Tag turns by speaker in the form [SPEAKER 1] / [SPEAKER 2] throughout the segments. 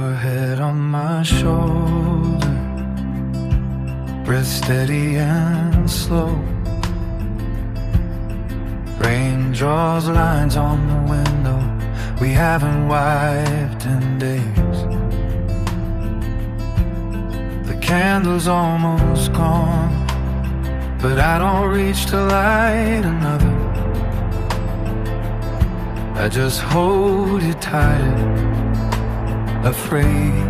[SPEAKER 1] Your head on my shoulder, breath steady and slow. Rain draws lines on the window we haven't wiped in days. The candle's almost gone, but I don't reach to light another. I just hold you tight, afraid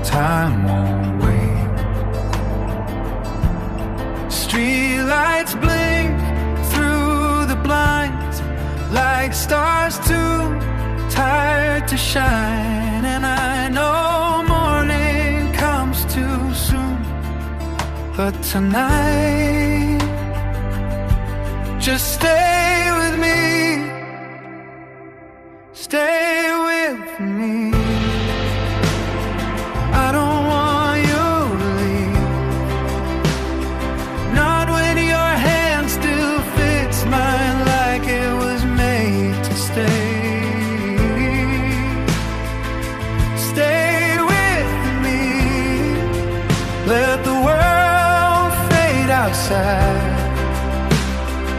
[SPEAKER 1] time won't wait. Streetlights blink through the blinds like stars too tired to shine. And I know morning comes too soon, but tonight just stay with me. Stay with me. I don't want you to leave, not when your hand still fits mine like it was made to stay. Stay with me. Let the world fade outside.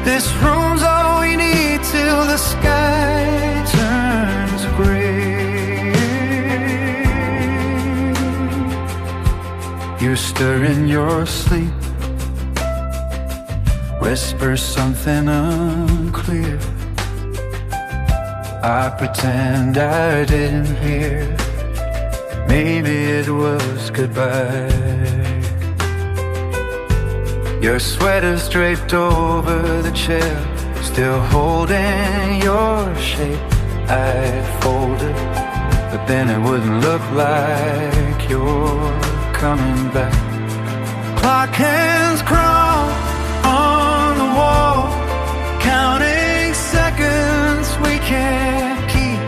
[SPEAKER 1] This room's all we need till the sky turns gray. You stir in your sleep, whisper something unclear. I pretend I didn't hear. Maybe it was goodbye. Your sweater's draped over the chair, still holding your shape. I'd fold it, but then it wouldn't look like you're coming back. Clock hands crawl on the wall, counting seconds we can't keep.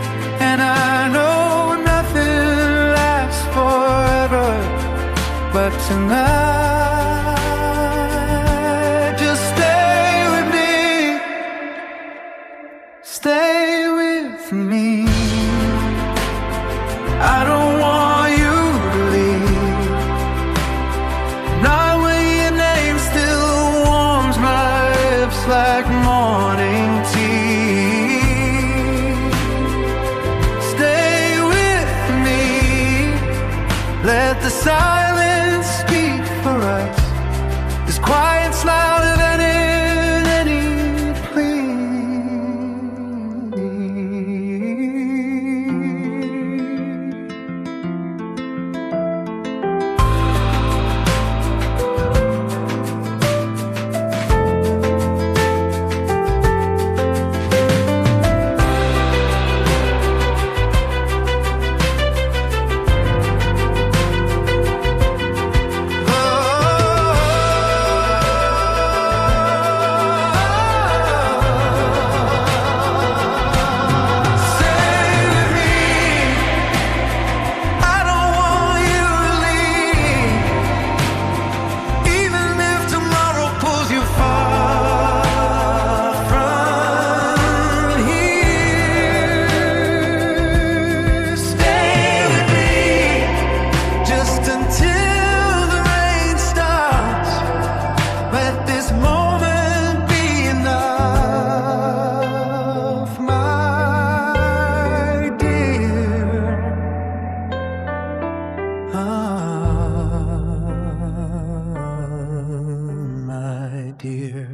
[SPEAKER 1] And I know nothing lasts forever, but tonight just stay with me. Stay with me. I don't want you to leave, not when your name still warms my lips like morning tea. Stay with me. Let the silence speak for us. This quiet's louder than any plea. My dear.